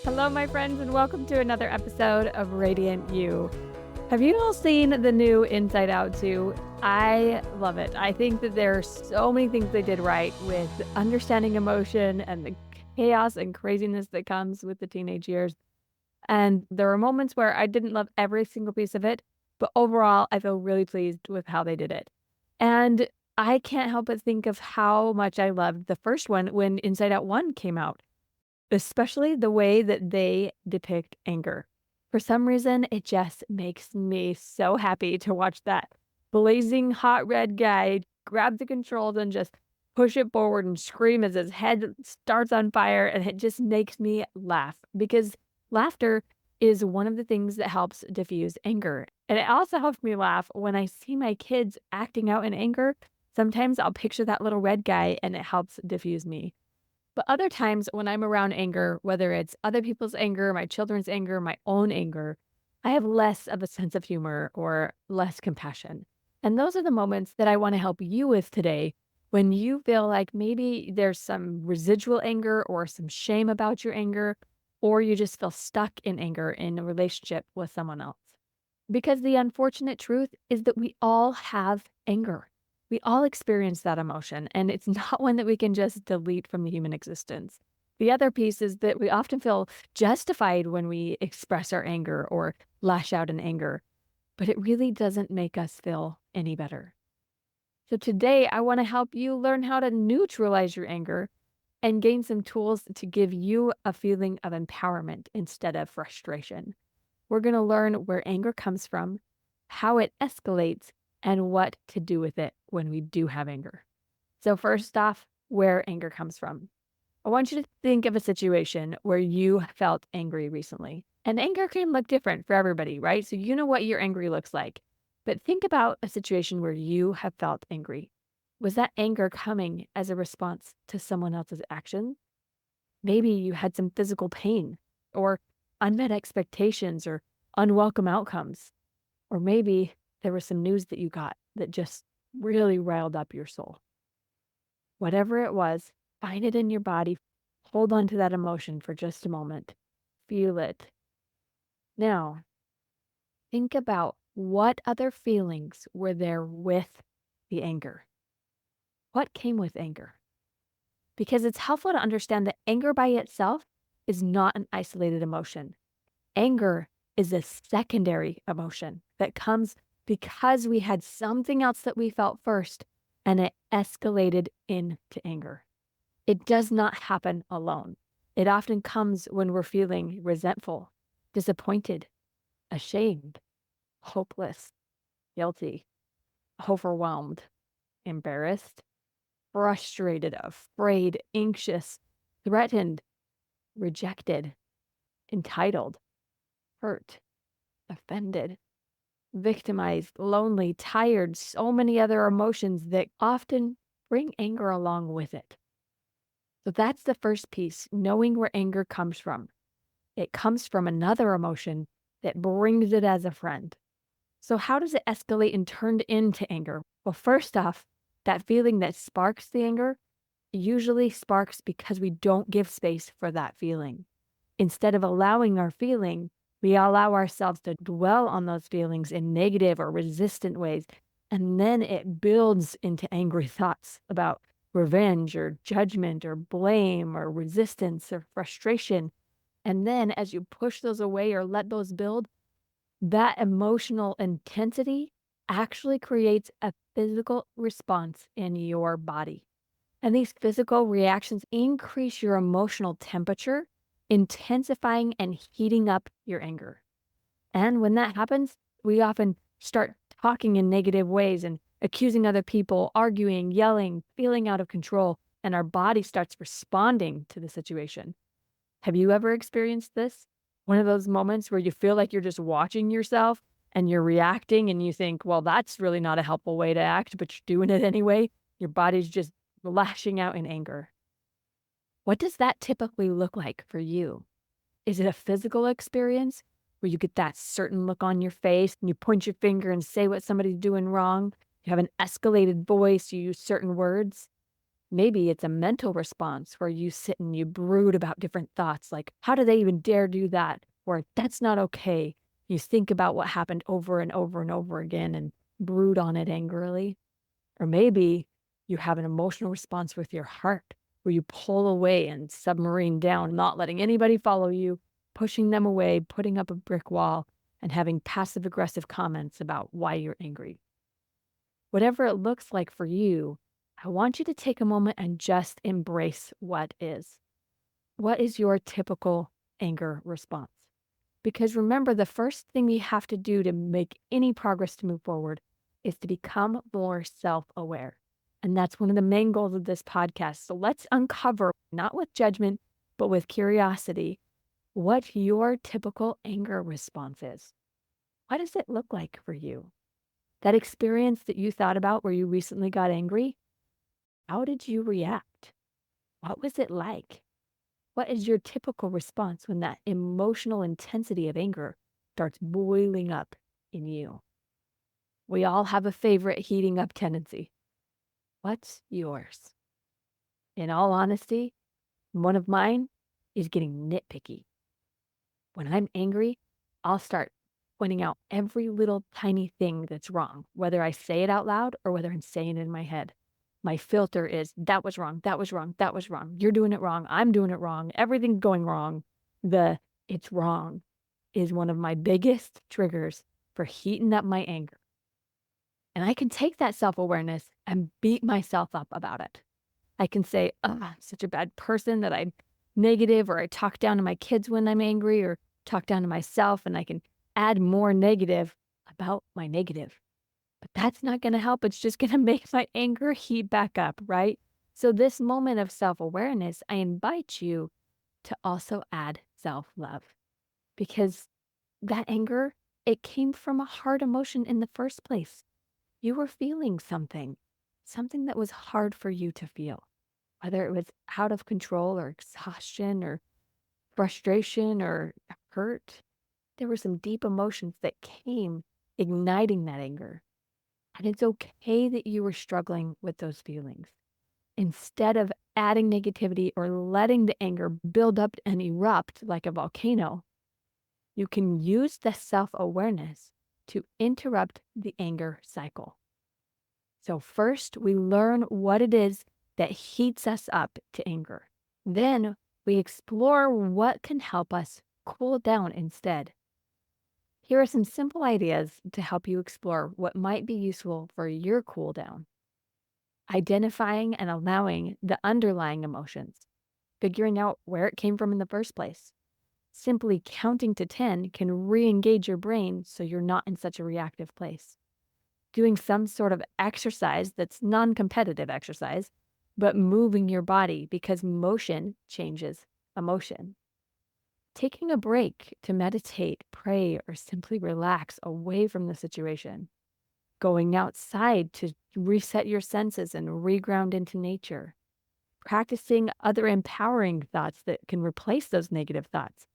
Hello, my friends, and welcome to another episode of Radiant You. Have you all seen the new Inside Out 2? I love it. I think that there are so many things they did right with understanding emotion and the chaos and craziness that comes with the teenage years. And there were moments where I didn't love every single piece of it, but overall, I feel really pleased with how they did it. And I can't help but think of how much I loved the first one when Inside Out 1 came out. Especially the way that they depict anger. For some reason, it just makes me so happy to watch that blazing hot red guy grab the controls and just push it forward and scream as his head starts on fire, and it just makes me laugh because laughter is one of the things that helps diffuse anger. And it also helps me laugh when I see my kids acting out in anger. Sometimes I'll picture that little red guy and it helps diffuse me. But other times when I'm around anger, whether it's other people's anger, my children's anger, my own anger, I have less of a sense of humor or less compassion. And those are the moments that I want to help you with today when you feel like maybe there's some residual anger or some shame about your anger, or you just feel stuck in anger in a relationship with someone else. Because the unfortunate truth is that we all have anger. We all experience that emotion, and it's not one that we can just delete from the human existence. The other piece is that we often feel justified when we express our anger or lash out in anger, but it really doesn't make us feel any better. So today, I want to help you learn how to neutralize your anger and gain some tools to give you a feeling of empowerment instead of frustration. We're going to learn where anger comes from, how it escalates, and what to do with it when we do have anger. So, first off, where anger comes from. I want you to think of a situation where you felt angry recently. And anger can look different for everybody, right? So, you know what your angry looks like. But think about a situation where you have felt angry. Was that anger coming as a response to someone else's action? Maybe you had some physical pain or unmet expectations or unwelcome outcomes. Or maybe there was some news that you got that just really riled up your soul. Whatever it was, find it in your body. Hold on to that emotion for just a moment. Feel it. Now, think about what other feelings were there with the anger. What came with anger? Because it's helpful to understand that anger by itself is not an isolated emotion. Anger is a secondary emotion that comes because we had something else that we felt first and it escalated into anger. It does not happen alone. It often comes when we're feeling resentful, disappointed, ashamed, hopeless, guilty, overwhelmed, embarrassed, frustrated, afraid, anxious, threatened, rejected, entitled, hurt, offended, victimized, lonely, tired, so many other emotions that often bring anger along with it. So that's the first piece, knowing where anger comes from. It comes from another emotion that brings it as a friend. So how does it escalate and turn into anger? Well, first off, that feeling that sparks the anger usually sparks because we don't give space for that feeling. Instead of allowing our feeling, we allow ourselves to dwell on those feelings in negative or resistant ways, and then it builds into angry thoughts about revenge or judgment or blame or resistance or frustration. And then as you push those away or let those build, that emotional intensity actually creates a physical response in your body. And these physical reactions increase your emotional temperature, intensifying and heating up your anger. And when that happens, we often start talking in negative ways and accusing other people, arguing, yelling, feeling out of control, and our body starts responding to the situation. Have you ever experienced this? One of those moments where you feel like you're just watching yourself and you're reacting and you think, well, that's really not a helpful way to act, but you're doing it anyway. Your body's just lashing out in anger. What does that typically look like for you? Is it a physical experience where you get that certain look on your face and you point your finger and say what somebody's doing wrong? You have an escalated voice, you use certain words? Maybe it's a mental response where you sit and you brood about different thoughts like, how do they even dare do that? Or that's not okay. You think about what happened over and over and over again and brood on it angrily. Or maybe you have an emotional response with your heart where you pull away and submarine down, not letting anybody follow you, pushing them away, putting up a brick wall, and having passive aggressive comments about why you're angry. Whatever it looks like for you, I want you to take a moment and just embrace what is. What is your typical anger response? Because remember, the first thing you have to do to make any progress to move forward is to become more self aware. And that's one of the main goals of this podcast. So let's uncover, not with judgment, but with curiosity, what your typical anger response is. What does it look like for you? That experience that you thought about where you recently got angry, how did you react? What was it like? What is your typical response when that emotional intensity of anger starts boiling up in you? We all have a favorite heating up tendency. What's yours? In all honesty, one of mine is getting nitpicky. When I'm angry, I'll start pointing out every little tiny thing that's wrong, whether I say it out loud or whether I'm saying it in my head. My filter is that was wrong, that was wrong, that was wrong. You're doing it wrong. I'm doing it wrong. Everything's going wrong. The it's wrong is one of my biggest triggers for heating up my anger. And I can take that self awareness and beat myself up about it. I can say, oh, I'm such a bad person that I'm negative, or I talk down to my kids when I'm angry, or talk down to myself, and I can add more negative about my negative. But that's not going to help. It's just going to make my anger heat back up, right? So, this moment of self awareness, I invite you to also add self love, because that anger, it came from a hard emotion in the first place. You were feeling something that was hard for you to feel, whether it was out of control or exhaustion or frustration or hurt. There were some deep emotions that came igniting that anger. And it's okay that you were struggling with those feelings. Instead of adding negativity or letting the anger build up and erupt like a volcano, you can use the self awareness to interrupt the anger cycle. So, first, we learn what it is that heats us up to anger. Then, we explore what can help us cool down instead. Here are some simple ideas to help you explore what might be useful for your cool down. Identifying and allowing the underlying emotions, figuring out where it came from in the first place. Simply counting to 10 can re engage your brain so you're not in such a reactive place. Doing some sort of exercise that's non competitive exercise, but moving your body because motion changes emotion. Taking a break to meditate, pray, or simply relax away from the situation. Going outside to reset your senses and reground into nature. Practicing other empowering thoughts that can replace those negative thoughts.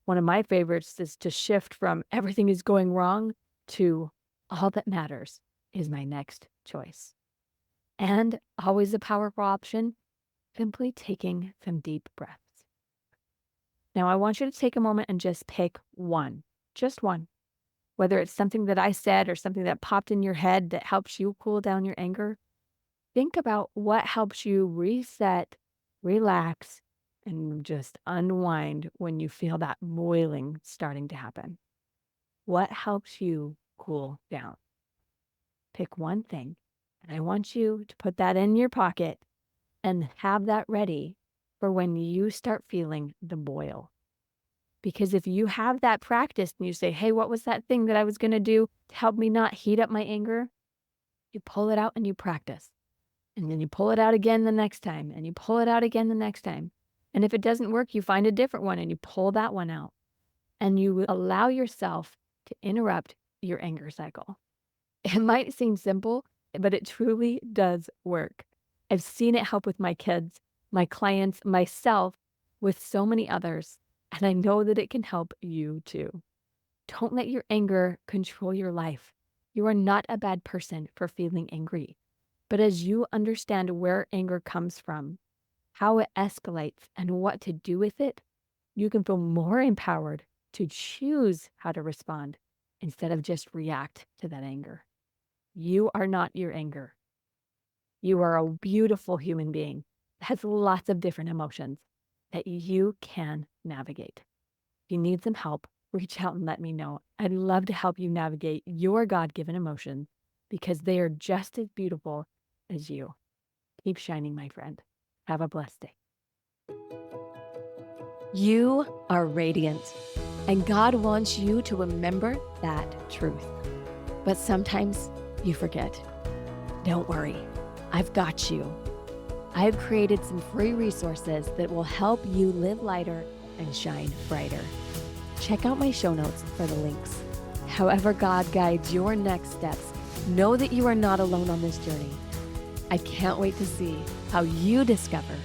One of my favorites is to shift from everything is going wrong to all that matters is my next choice. And always a powerful option, simply taking some deep breaths. Now, I want you to take a moment and just pick one, just one, whether it's something that I said or something that popped in your head that helps you cool down your anger. Think about what helps you reset, relax, and just unwind when you feel that boiling starting to happen. What helps you cool down? Pick one thing, and I want you to put that in your pocket and have that ready for when you start feeling the boil. Because if you have that practice and you say, hey, what was that thing that I was going to do to help me not heat up my anger? You pull it out and you practice. And then you pull it out again the next time, and you pull it out again the next time. And if it doesn't work, you find a different one and you pull that one out. And you allow yourself to interrupt your anger cycle. It might seem simple, but it truly does work. I've seen it help with my kids, my clients, myself, with so many others. And I know that it can help you too. Don't let your anger control your life. You are not a bad person for feeling angry. But as you understand where anger comes from, how it escalates, and what to do with it, you can feel more empowered to choose how to respond instead of just react to that anger. You are not your anger. You are a beautiful human being that has lots of different emotions that you can navigate. If you need some help, reach out and let me know. I'd love to help you navigate your God-given emotions because they are just as beautiful as you. Keep shining, my friend. Have a blessed day. You are radiant, and God wants you to remember that truth. But sometimes you forget. Don't worry, I've got you. I've created some free resources that will help you live lighter and shine brighter. Check out my show notes for the links. However God guides your next steps, know that you are not alone on this journey. I can't wait to see how you discover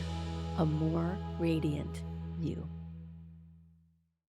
a more radiant you.